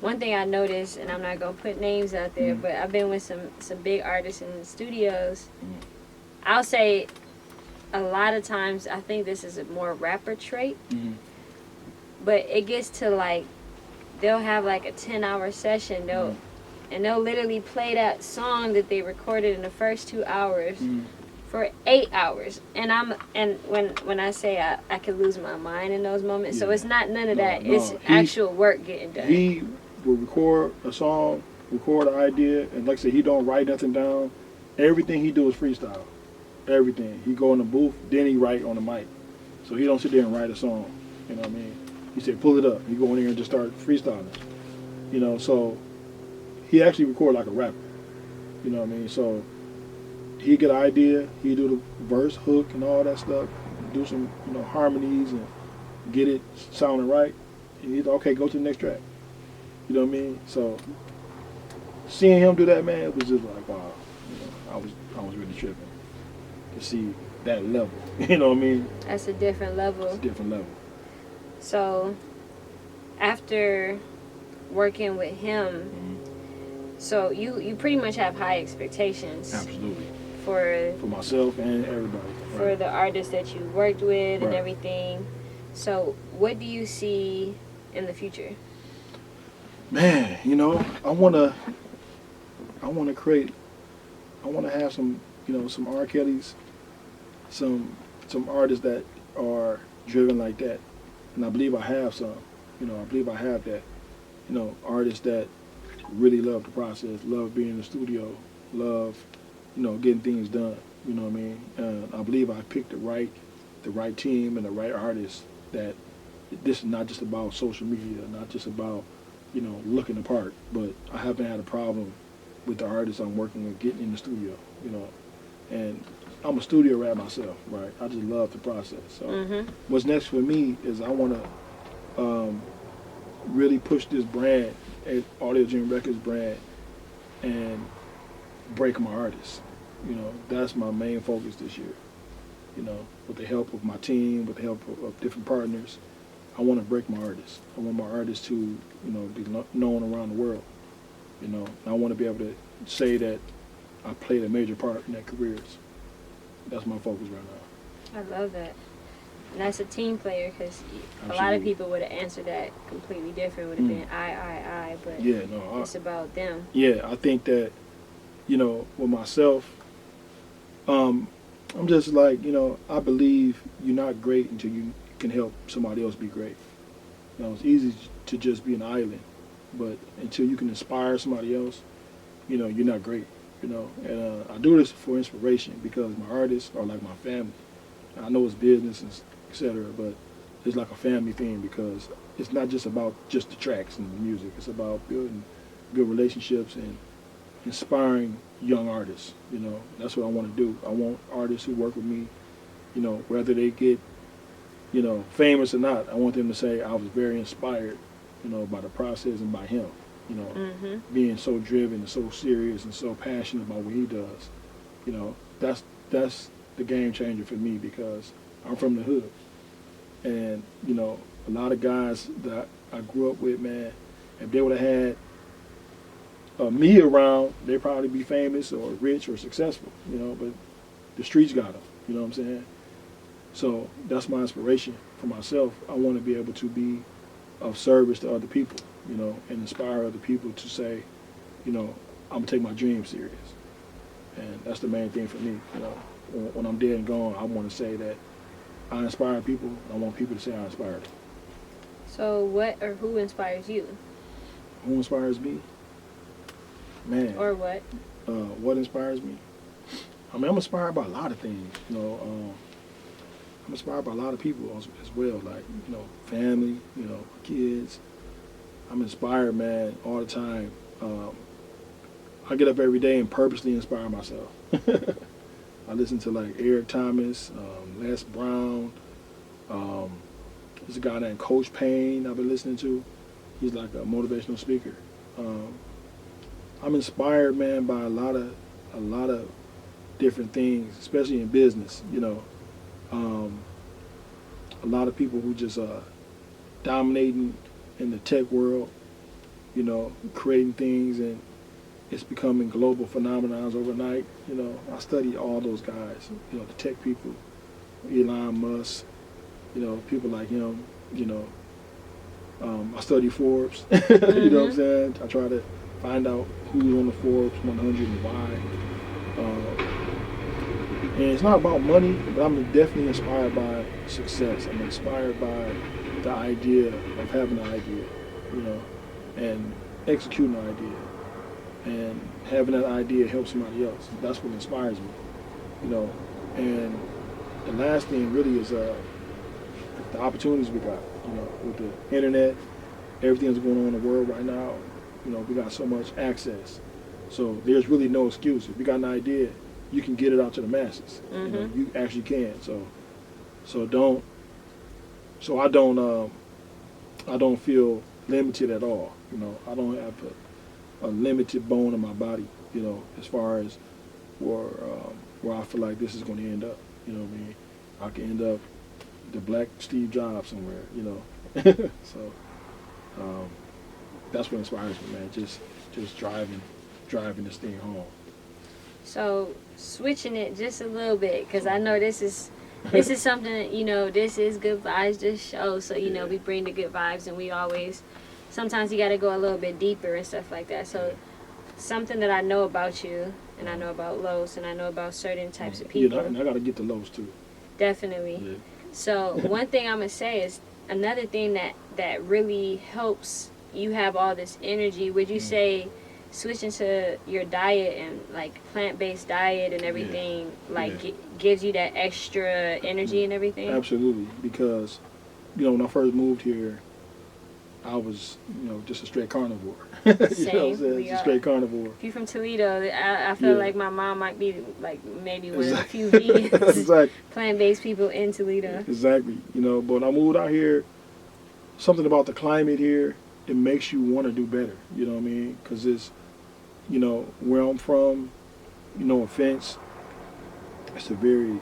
One thing I noticed, and I'm not gonna put names out there, but I've been with some big artists in the studios, I'll say a lot of times I think this is a more rapper trait, but it gets to like they'll have like a 10-hour session. They'll literally play that song that they recorded in the first 2 hours for 8 hours. And when I say I could lose my mind in those moments, so it's not none of that. It's actual work getting done. He will record a song, record an idea, and like I said, he don't write nothing down. Everything he do is freestyle. Everything. He go in the booth, then he write on the mic. So he don't sit there and write a song. You know what I mean? He said, pull it up. He go in there and just start freestyling. You know, so he actually record like a rapper. You know what I mean? So he get an idea, he do the verse, hook, and all that stuff, do some, you know, harmonies and get it sounding right. And he's okay, go to the next track. You know what I mean? So seeing him do that, man, it was just like, wow. You know, I was really tripping to see that level. You know what I mean? That's a different level. It's a different level. So after working with him, so you pretty much have high expectations. Absolutely. For myself and everybody. For the artists that you worked with and Right. everything. So what do you see in the future? Man, you know, I wanna have some, you know, some R. Kellys, some artists that are driven like that. And I believe I have some. You know, I believe I have that. You know, artists that really love the process, love being in the studio, love, you know, getting things done. You know what I mean? I believe I picked the right team and the right artists. That this is not just about social media, not just about, you know, looking the part, but I haven't had a problem with the artists I'm working with getting in the studio. You know, and I'm a studio rat myself, right? I just love the process. So what's next for me is I want to really push this brand, Audio Dream Records brand, and break my artists. You know, that's my main focus this year. You know, with the help of my team, with the help of different partners, I want to break my artists. I want my artists to, you know, be known around the world. You know, and I want to be able to say that I played a major part in their careers. That's my focus right now. I love that. And that's a team player, because a lot of people would have answered that completely different. Would have been I, but yeah, no, it's about them. Yeah, I think that, you know, with myself, I'm just like, you know, I believe you're not great until you can help somebody else be great. You know, it's easy to just be an island, but until you can inspire somebody else, you know, you're not great. You know, and I do this for inspiration, because my artists are like my family. I know it's business and etc., but it's like a family thing, because it's not just about just the tracks and the music. It's about building good relationships and inspiring young artists. You know, that's what I want to do. I want artists who work with me, you know, whether they get, you know, famous or not, I want them to say I was very inspired, you know, by the process and by him. You know, being so driven and so serious and so passionate about what he does. You know, that's the game changer for me, because I'm from the hood. And, you know, a lot of guys that I grew up with, man, if they would have had me around, they'd probably be famous or rich or successful, you know, but the streets got them, you know what I'm saying? So that's my inspiration for myself. I want to be able to be of service to other people, you know, and inspire other people to say, you know, I'm going to take my dreams serious. And that's the main thing for me, you know. When I'm dead and gone, I want to say that I inspire people. I want people to say I inspired them. So what or who inspires you? Who inspires me? Man. Or what? What inspires me? I mean, I'm inspired by a lot of things, you know. I'm inspired by a lot of people as well, like, you know, family, you know, kids. I'm inspired, man, all the time. I get up every day and purposely inspire myself. I listen to like Eric Thomas, Les Brown. There's a guy named Coach Payne I've been listening to. He's like a motivational speaker. I'm inspired, man, by a lot of different things, especially in business. You know, a lot of people who just dominating in the tech world. You know, creating things and it's becoming global phenomenons overnight. You know, I study all those guys. You know, the tech people, Elon Musk. You know, people like him. You know, I study Forbes. You know what I'm saying? I try to find out who's on the Forbes 100 and why. And it's not about money, but I'm definitely inspired by success. I'm inspired by the idea of having an idea, you know, and executing an idea. And having that idea help somebody else. That's what inspires me, you know. And the last thing really is the opportunities we got, you know, with the internet, everything that's going on in the world right now. You know, we got so much access. So there's really no excuse. If you got an idea, you can get it out to the masses. You know, you actually can. I don't feel limited at all. You know, I don't have a limited bone in my body. You know, as far as where I feel like this is going to end up. You know what I mean? I can end up the black Steve Jobs somewhere. You know, so that's what inspires me, man. Just driving this thing home. So switching it just a little bit, because I know this is something that, you know, this is Good Vibes, this show. So, you know, we bring the good vibes, and we always, sometimes you got to go a little bit deeper and stuff like that. So something that I know about you, and I know about Los, and I know about certain types of people. Yeah, and I got to get the Los too. Definitely. Yeah. So one thing I'm going to say is another thing that really helps you have all this energy. Would you say switching to your diet and like plant-based diet and everything gives you that extra energy and everything? Absolutely, because you know when I first moved here, I was just a straight carnivore. Same. You know what I'm saying? Just a straight carnivore. If you're from Toledo, I feel like my mom might be like maybe one of the few vegans, exactly. plant-based people in Toledo. Exactly. You know, but when I moved out here, something about the climate here, it makes you want to do better. You know what I mean? Because it's, you know, where I'm from, no offense, it's a very,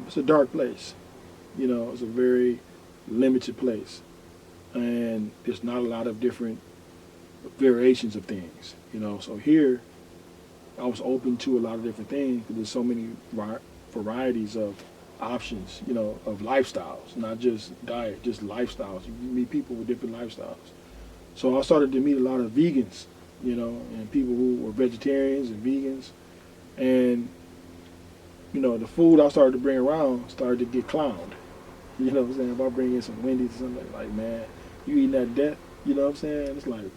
it's a dark place. You know, it's a very limited place. And there's not a lot of different variations of things, you know. So here, I was open to a lot of different things because there's so many varieties of options, you know, of lifestyles, not just diet, just lifestyles. You meet people with different lifestyles. So I started to meet a lot of vegans, you know, and people who were vegetarians and vegans. And, you know, the food I started to bring around started to get clowned. You know what I'm saying? If I bring in some Wendy's or something, like, man, you eating that death? You know what I'm saying? It's like,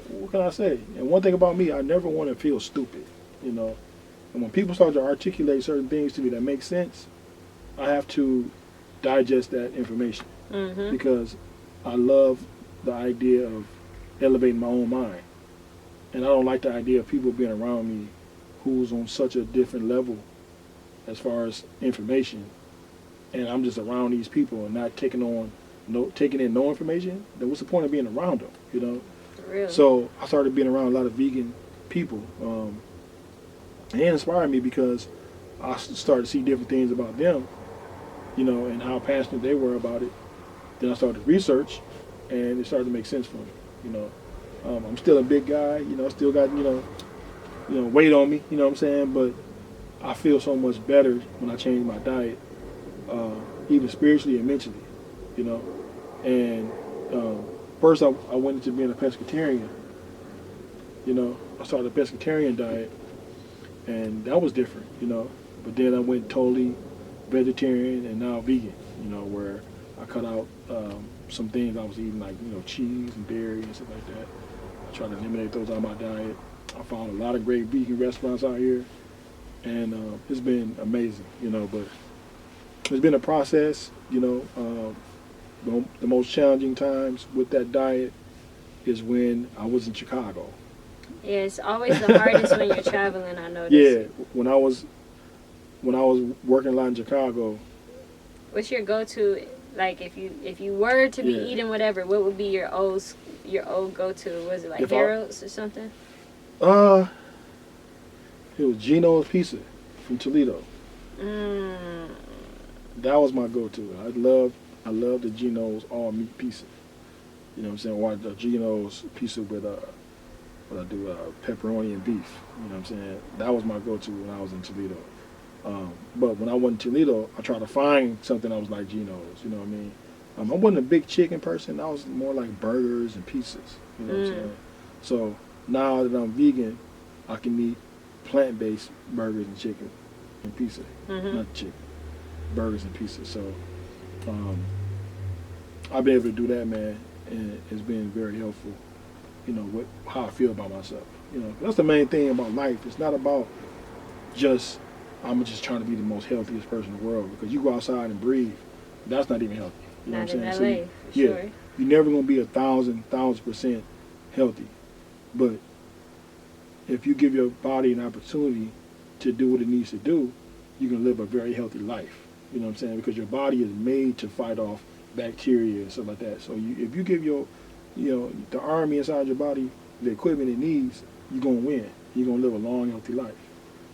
what can I say? And one thing about me, I never want to feel stupid, you know. And when people start to articulate certain things to me that make sense, I have to digest that information because I love the idea of elevating my own mind. And I don't like the idea of people being around me who's on such a different level as far as information. And I'm just around these people and not taking in no information. Then what's the point of being around them, you know? Really? So I started being around a lot of vegan people. And it inspired me because I started to see different things about them, you know, and how passionate they were about it. Then I started to research, and it started to make sense for me, you know. I'm still a big guy, you know, I still got, you know, weight on me, you know what I'm saying? But I feel so much better when I change my diet, even spiritually and mentally, you know. And first I went into being a pescatarian, you know. I started a pescatarian diet, and that was different, you know. But then I went totally vegetarian and now vegan, you know, where I cut out some things I was eating, like, you know, cheese and dairy and stuff like that. I tried to eliminate those out of my diet. I found a lot of great vegan restaurants out here, and it's been amazing, you know. But it's been a process, you know. The most challenging times with that diet is when I was in Chicago. Yeah, it's always the hardest when you're traveling, I noticed. Yeah, when I was working a lot in Chicago. What's your go-to, like, if you were to be eating whatever, what would be your old go-to? Was it like Harold's or something? It was Gino's Pizza from Toledo. That was my go-to. I love the Gino's all meat pizza. You know what I'm saying? Or the Gino's pizza with but I do pepperoni and beef. You know what I'm saying? That was my go-to when I was in Toledo. But when I went to Toledo, I tried to find something that was like Geno's. You know what I mean? I wasn't a big chicken person. I was more like burgers and pizzas. You know what I'm saying? So now that I'm vegan, I can eat plant-based burgers and chicken and pizza, not chicken, burgers and pizza. So I've been able to do that, man, and it's been very helpful. You know, with how I feel about myself. You know, that's the main thing about life. It's not about just I'm just trying to be the most healthiest person in the world, because you go outside and breathe, that's not even healthy. You know Not what I'm in saying? LA, So for yeah, sure. you're never gonna be 1,000% healthy, but if you give your body an opportunity to do what it needs to do, you can live a very healthy life. You know what I'm saying? Because your body is made to fight off bacteria and stuff like that. So if you give the army inside your body the equipment it needs, you're gonna win. You're gonna live a long, healthy life.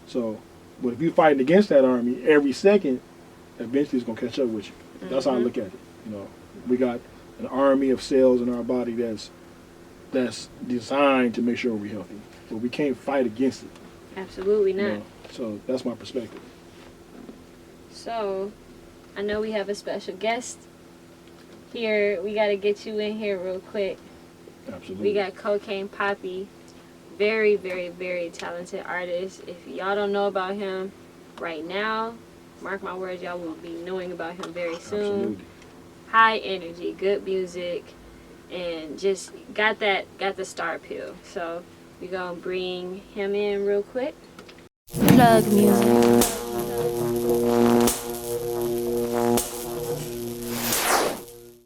So, but if you're fighting against that army every second, eventually it's gonna catch up with you. That's how I look at it. You know, we got an army of cells in our body that's designed to make sure we're healthy, but we can't fight against it. Absolutely not. You know? So that's my perspective. So, I know we have a special guest here. We got to get you in here real quick. Absolutely. We got Cocaine Poppy. Very, very, very talented artist. If y'all don't know about him right now, mark my words, y'all will be knowing about him very soon. Absolutely. High energy, good music, and just got the star appeal. So we gonna bring him in real quick. Plug music.